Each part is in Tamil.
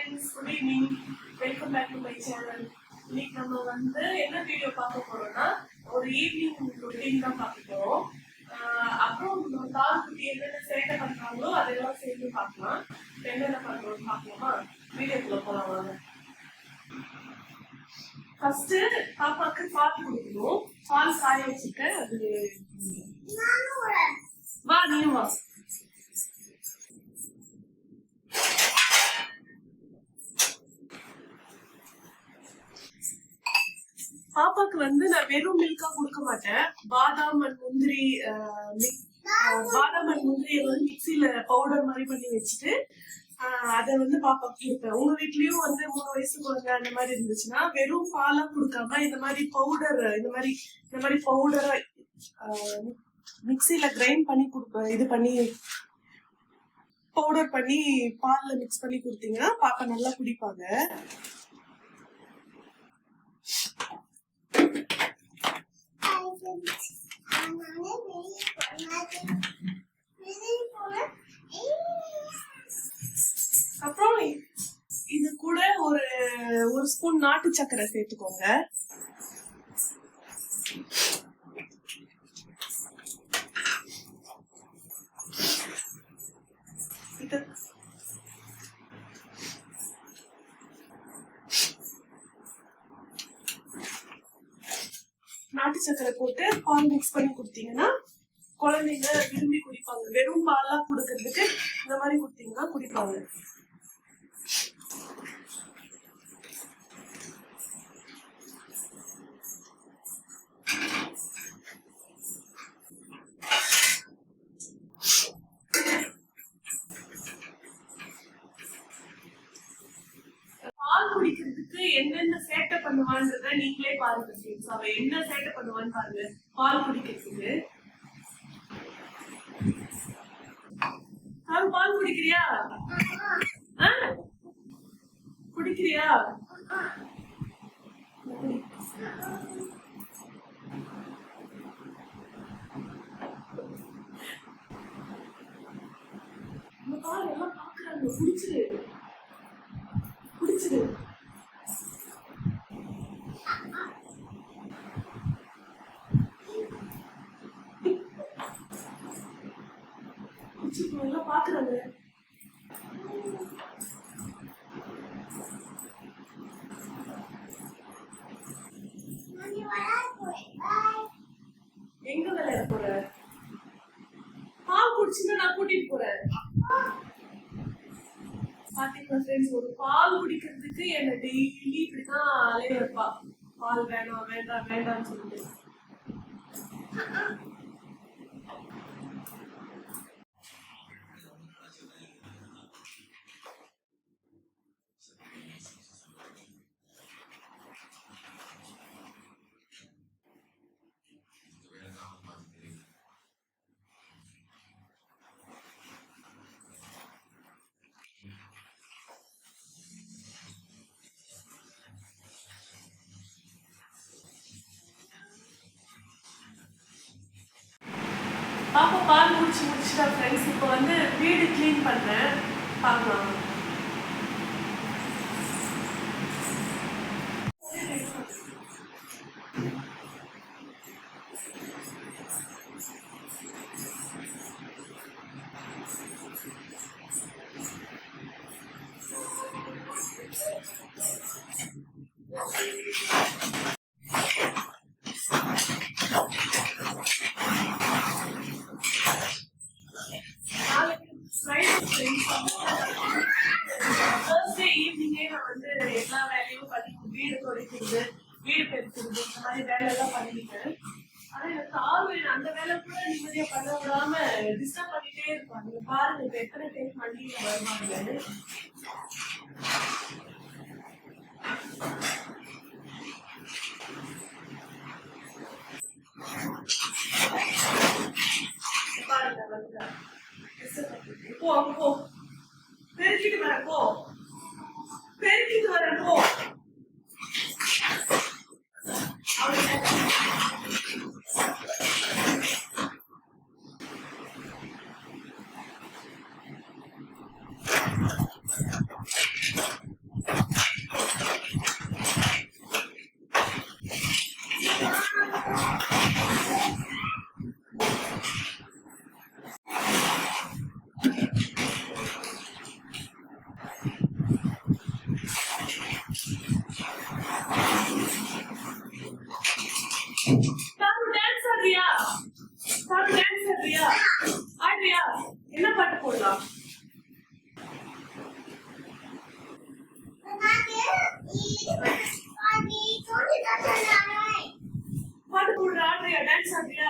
friends, good evening. Welcome back to my channel. இன்னைக்கு நம்ம வந்து என்ன வீடியோ பார்க்க போறோம்னா ஒரு ஈவினிங் ரொட்டீன் தான் பார்க்க போறோம். அப்புறம் தால்குட்டி என்னென்ன சேட்டை பண்றாங்களோ அதெல்லாம் சேர்ந்து பார்க்கலாம். என்னென்ன பண்றோம்னு பார்க்கலாமா? வீடியோக்குள்ள போலாம் வாங்க. ஃபர்ஸ்ட் பாப்பாக்கு பால் கொடுக்கணும். பால் காய வச்சுட்டு அது வா நீயும் வா. பாப்பாக்கு வந்து நான் வெறும் மில்கா கொடுக்க மாட்டேன். பாதாம் அண்ட் முந்திரியை வந்து மிக்சியில பவுடர் மாதிரி பண்ணி வச்சுட்டு அதை வந்து பாப்பாக்கு கொடுப்பேன். உங்க வீட்லயும் வந்து 3 வயசு குழந்தை அந்த மாதிரி இருந்துச்சுன்னா வெறும் பாலா கொடுக்காம இந்த மாதிரி பவுடர் இந்த மாதிரி பவுடரை மிக்சியில கிரைண்ட் பண்ணி கொடுப்பேன். இது பண்ணி பவுடர் பண்ணி பால்ல மிக்ஸ் பண்ணி கொடுத்தீங்கன்னா பாப்பா நல்லா குடிப்பாங்க. அப்புறம் இது கூட ஒரு ஸ்பூன் நாட்டு சக்கரை சேர்த்துக்கோங்க. நாட்டு சக்கரை போட்டு பால் மிக்ஸ் பண்ணி கொடுத்தீங்கன்னா குழந்தைங்க விரும்பி குடிப்பாங்க. வெறும் பாலா கொடுக்கறதுக்கு இந்த மாதிரி கொடுத்தீங்கன்னா குடிப்பாங்க. பால் குடிக்கிறதுக்கு என்னென்ன சேட்டை பண்ணுவான்றத நீங்களே பாருங்க. அவ என்ன சேட்டை பண்ணுவான்னு பாருங்க. பால் குடிக்கிறதுக்கு பால் குடிக்கிறியா? குடிக்கிறியா? பால் எல்லாம் பாக்குறாங்க. குடிச்சிரு குடிச்சிரு. எல்லாம் பாக்குறாங்க. எங்க விளையாட போற? பால் குடிச்சுன்னா நான் கூட்டிட்டு போறேன். பாத்தீங்களா ஃப்ரெண்ட்ஸ், ஒரு பால் குடிக்கிறதுக்கு என்ன டெய்லி இப்படிதான் அலைய வைப்பா. பால் வேணாம் வேண்டாம் வேண்டாம்னு சொல்லிட்டு. பாப்பா பால் முடிச்சுட்டா ஃப்ரெண்ட்ஸ். இப்போ வந்து வீடு கிளீன் பண்றேன், பார்க்கலாம். Thursday ஈவினிங்கே நான் வந்து எல்லா வேலையும் பண்ணி வீடு துடைக்கிறது, வீடு பெருக்கிறது, இந்த மாதிரி வேலை எல்லாம் பண்ணிக்கிட்டேன். ஆனா எனக்கு ஆர்வம் அந்த வேலை கூட நிம்மதியா பண்ண விடாம டிஸ்டர்ப் பண்ணிட்டே இருப்பாங்க. நீங்க பாருங்க இப்ப எத்தனை டைம் வண்டியில வருவாங்க. பாருங்க வந்து போ போ பெருக்கிட்டு வர போ பெருக்கிட்டு வர போ. பாட்டு போடுற ஆடுறியா, டான்ஸ் ஆடுறியா?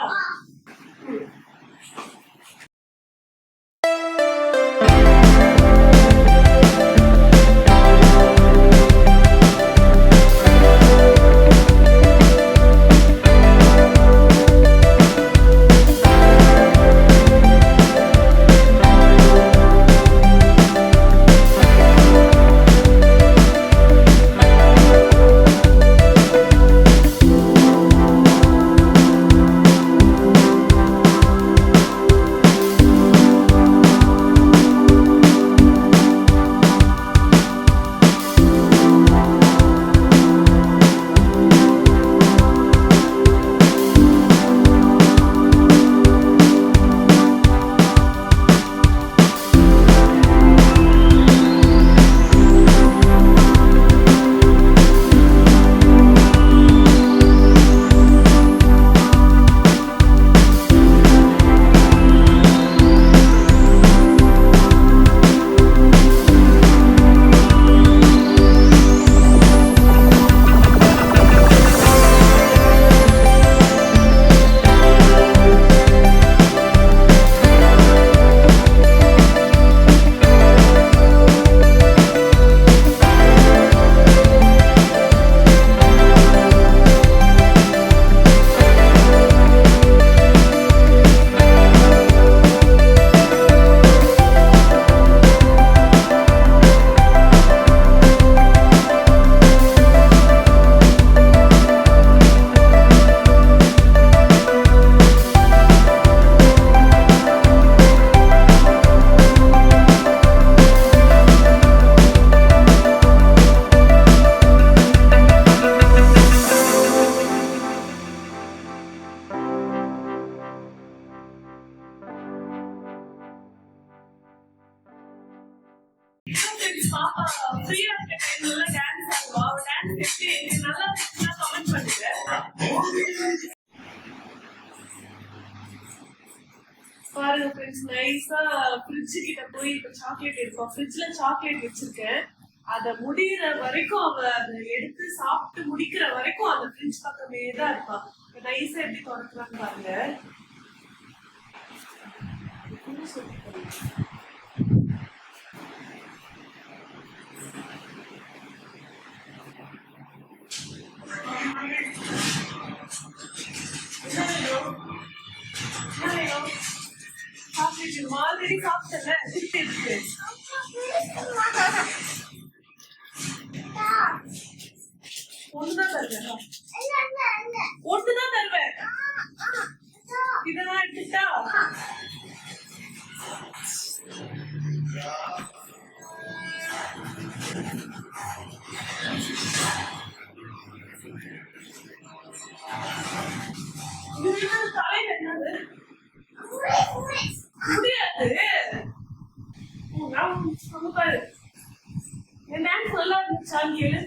பாப்பா ஃப்ரீயா இருக்க டைம்ல டான்ஸ் ஆடுவா. அவ டான்ஸ் எப்படி நல்லா இருந்துச்சுன்னா கமெண்ட் பண்ணுங்க. பாருங்க ஃப்ரெண்ட்ஸ், நைஸா ஃப்ரிட்ஜ் கிட்ட போய் இப்ப சாக்லேட் எடுப்போம். ஃப்ரிட்ஜ்ல சாக்லேட் வச்சிருக்கேன். அத முடிகிற வரைக்கும் அவ அதை எடுத்து சாப்பிட்டு முடிக்கிற வரைக்கும் அந்த ஃப்ரிட்ஜ் பக்கமே தான் இருப்பா. நைஸா எப்படி திறக்கிறான்னு பாருங்க. ஆல்ரெடி சாப்பிட்டல இருக்கு. ஒண்ணுதான் தருவேன், ஒண்ணுதான் தருவேன். இதெல்லாம் எடுத்துட்டா தலையில என்னது முடியாது. பாரு, என் டான்ஸ் நல்லா இருந்துச்சான்னு கேளு.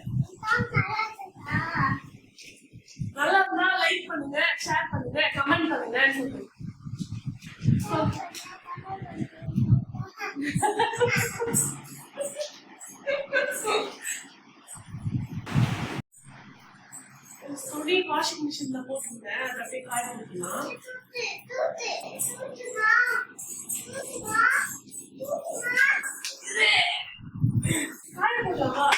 நல்லா இருந்தா லைக் பண்ணுங்க, ஷேர் பண்ணுங்க, கமெண்ட் பண்ணுங்க சொல்லுங்க. துணி வாஷிங் மிஷின்ல போட்டுருந்தேன், அதை அப்படியே காய வைக்கலாம். காய போடலாமா?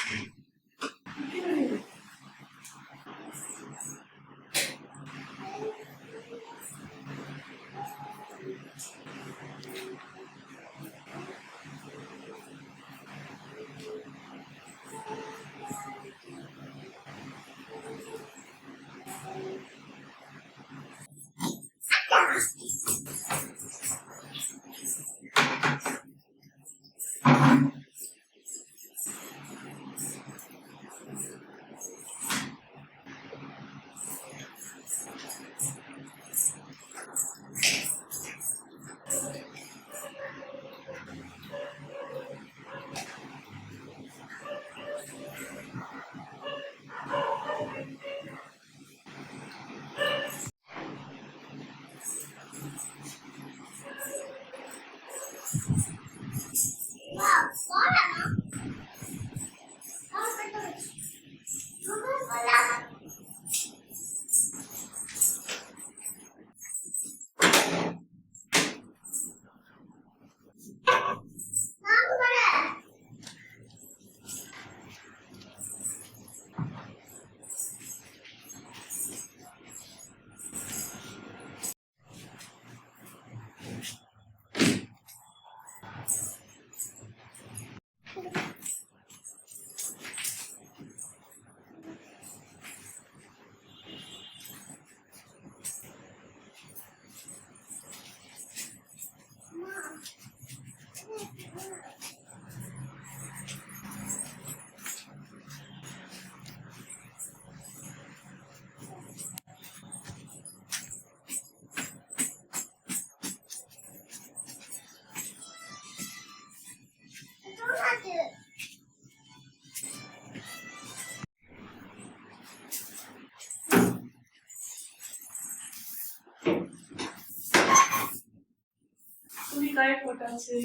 காய போட்டாச்சு.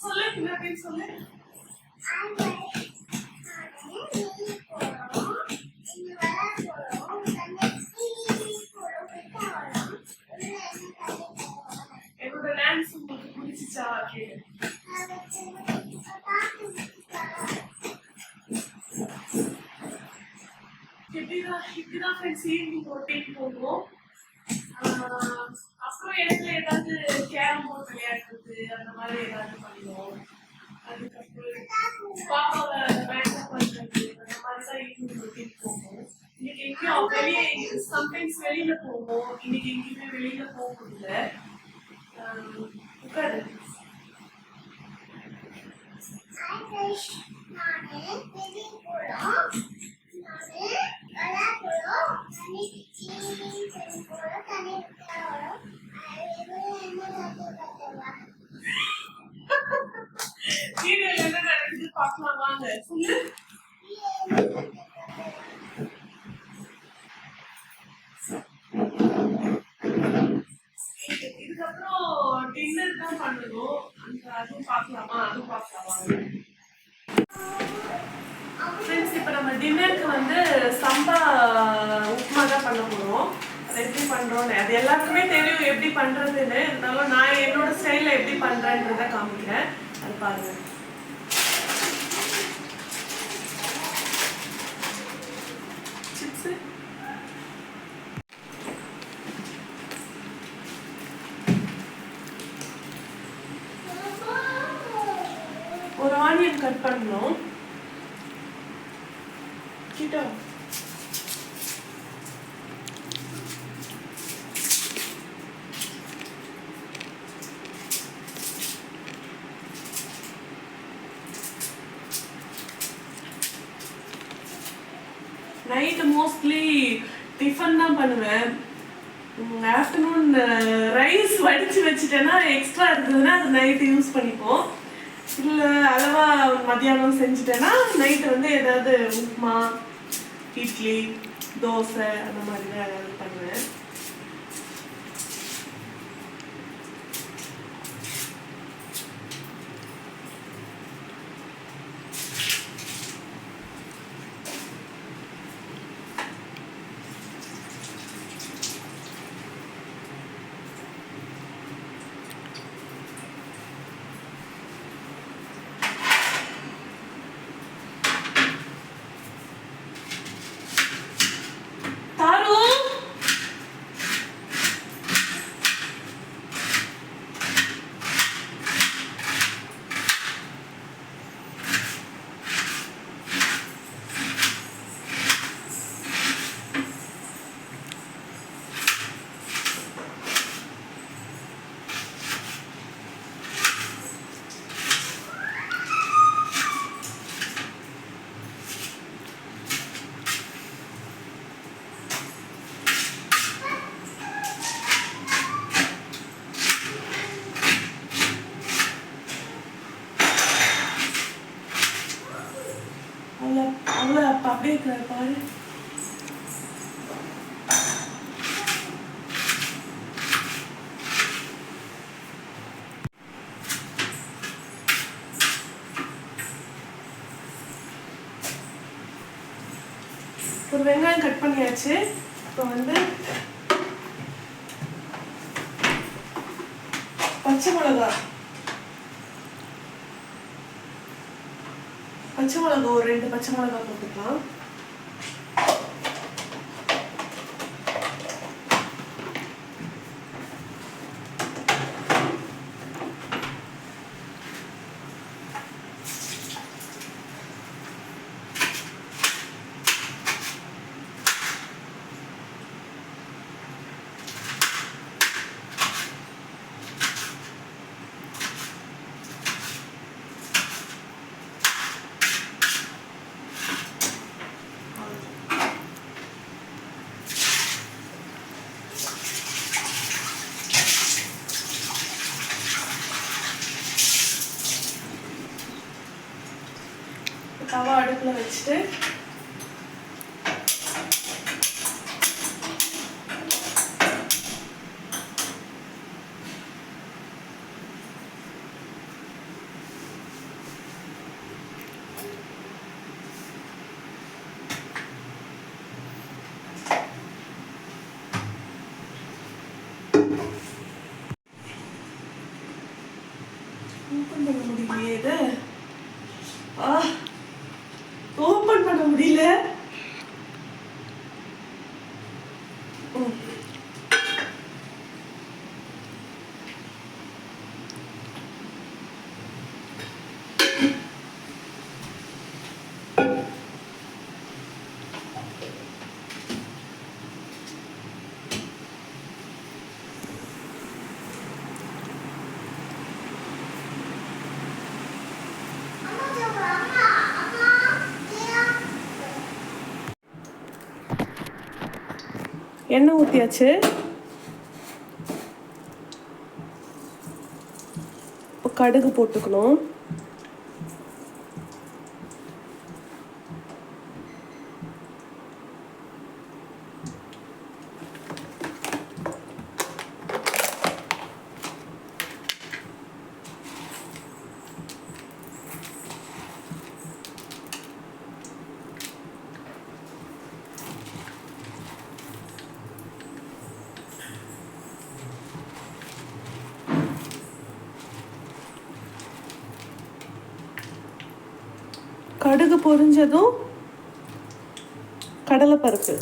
சொல்லு அப்படின்னு சொல்லு. என்னோட டான்ஸ் உங்களுக்கு பிடிச்சிச்சா கேளு. இப்படிதான் ஃப்ரெண்ட்ஸ் ஈவினிங் ரொட்டீன் போகும். அப்புறம் இடத்துல ஏதாவது கேரம் போர்டு விளையாடுறது அந்த மாதிரி ஏதாவது பண்ணுவோம். அதுக்கப்புறம் பாப்பாவை மேக்கப் பண்றது அந்த மாதிரிதான் ஈவினிங் ரொட்டீன் போகும். இன்னைக்கு எங்கேயும் வெளியே சம்டைம்ஸ் வெளியில போவோம். இன்னைக்கு எங்கேயுமே வெளியில போக முடியல. உட்காரு. வீடியோல என்ன நடக்குது பார்க்கலாம் வாங்க. சொல்லு. இதுக்கப்புறம் டின்னர் தான் பண்ணணும். அதுவும் பார்க்கலாமா? அதுவும் பார்க்கலாமா? ஃப்ரெண்ட்ஸ் இப்போ நம்ம டின்னருக்கு வந்து சம்பா உப்புமா தான் பண்ண போகிறோம். அது எப்படி பண்ணுறோன்னு அது எல்லாருக்குமே தெரியும் எப்படி பண்ணுறதுன்னு. இருந்தாலும் நான் என்னோட ஸ்டைலில் எப்படி பண்ணுறேன்றதை காமிக்கிறேன். அது பாருங்க. சிப்ஸு ஒரு ஆனியன் கட் பண்ணணும். கிட்ட நைட்டு மோஸ்ட்லி டிஃபன் தான் பண்ணுவேன். ஆஃப்டர்நூன் ரைஸ் வடித்து வச்சுட்டேன்னா எக்ஸ்ட்ரா இருந்ததுன்னா அது நைட்டு யூஸ் பண்ணிப்போம். இல்லை அளவா மத்தியானம் செஞ்சுட்டேன்னா நைட்டு வந்து ஏதாவது உப்புமா, இட்லி, தோசை அந்த மாதிரி தான் ஏதாவது பண்ணுவேன். அவ்வளோ அப்போ அப்படியே இருக்கிற பாரு. ஒரு வெங்காயம் கட் பண்ணியாச்சு. இப்போ வந்து பச்சை மிளகா ஒரு 2 பச்சை மிளகா போட்டுக்கலாம். வச்சுட்டு ஓப்பன் பண்ண முடியலையே இது. ஓப்பன் பண்ண முடியல. எண்ணெய் ஊற்றியாச்சு. இப்போ கடுகு போட்டுக்கணும். கடுகு பொரிஞ்சதும் கடலைப்பருப்பு,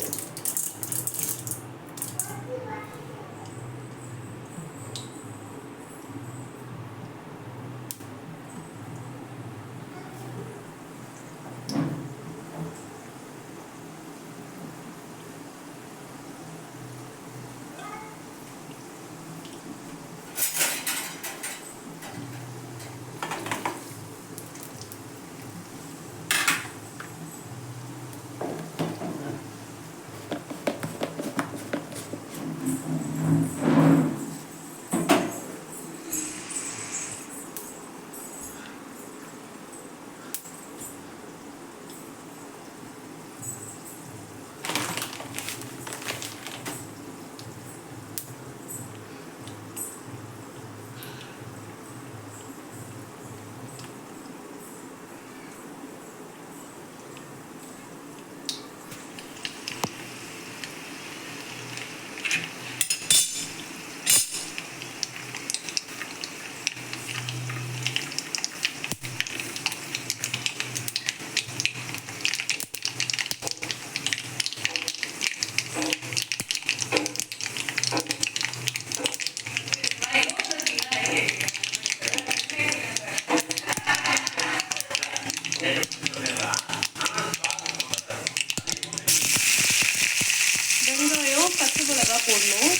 வெங்காயம், பச்சை மிளகாய் போடணும்.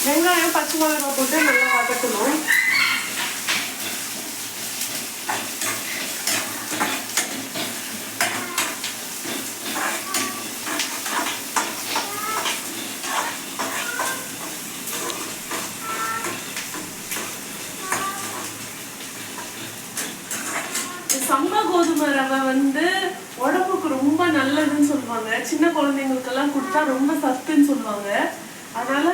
வெங்காயம் பச்சை மிளகாய் போட்டு நல்லா வதக்கணும். சம்பா கோதுமை ரவை உடம்புக்கு ரொம்ப நல்லதுன்னு சொல்லுவாங்க. சின்ன குழந்தைங்களுக்கெல்லாம் கொடுத்தா ரொம்ப சத்துன்னு சொல்லுவாங்க. அதனால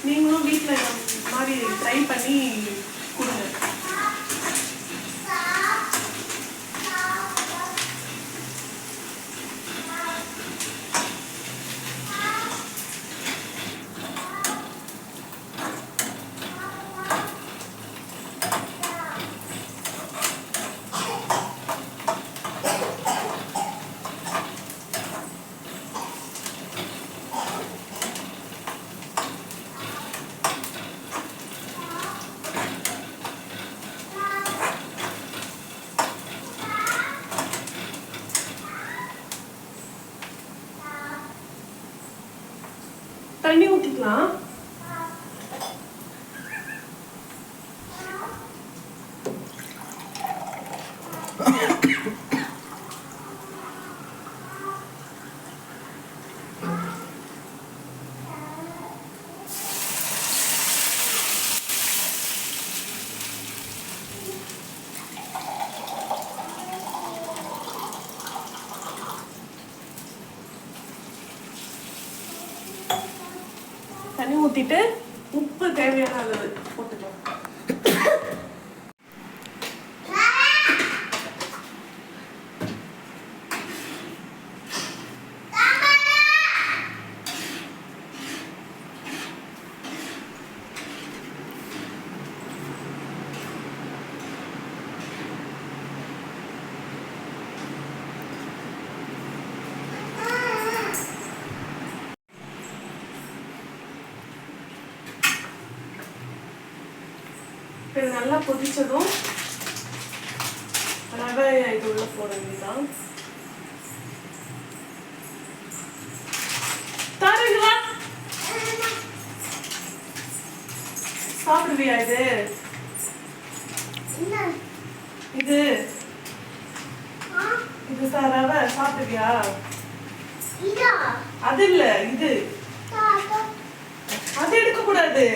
நீங்களும் வீட்டில் இந்த மாதிரி ட்ரை பண்ணி கொடுங்க. தண்ணி ஊற்றிக்கலாம். தண்ணி ஊற்றிட்டு உப்பு தேவையான அளவு போட்டுக்கலாம். இது நல்லா கொதிச்சதும் ரவை இது உள்ள போட வேண்டியதான். சாப்பிடுவியா இது? இது இது ரவை சாப்பிடுவியா? அது இல்ல, இது அது எடுக்க கூடாது.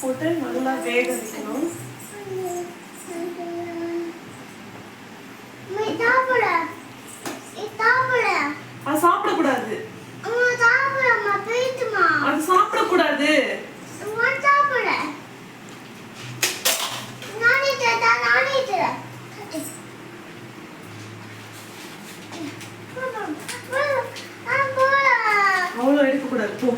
போட்டு நல்லா வேக வைக்கணும். அது சாப்பிடக்கூடாது. அது சாப்பிடக்கூடாது. அவ்வளோ எடுக்கக்கூடாது. போ.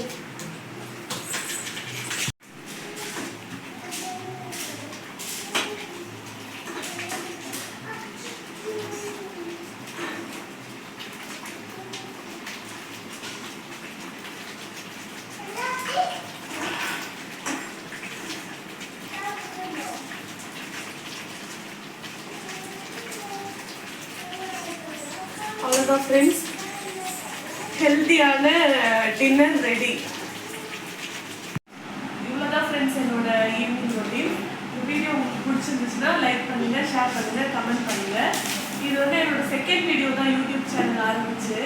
அவ்வளோதான் ஃப்ரெண்ட்ஸ், ஹெல்த்தியான டின்னர் ரெடி. இவ்வளோதான் ஃப்ரெண்ட்ஸ் என்னோட ஈவினிங் ரொட்டீன். இந்த வீடியோ உங்களுக்கு பிடிச்சிருந்துச்சுன்னா லைக் பண்ணுங்கள், ஷேர் பண்ணுங்கள், கமெண்ட் பண்ணுங்கள். இது வந்து என்னோட செகண்ட் வீடியோ தான் யூடியூப் சேனல் ஆரம்பிச்சு.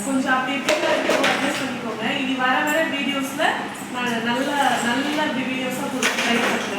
கொஞ்சம் அப்படி அட்ஜஸ்ட் பண்ணிக்கோங்க. இனி வர வீடியோஸில் நான் நல்ல வீடியோஸாக ட்ரை பண்ணுறேன்.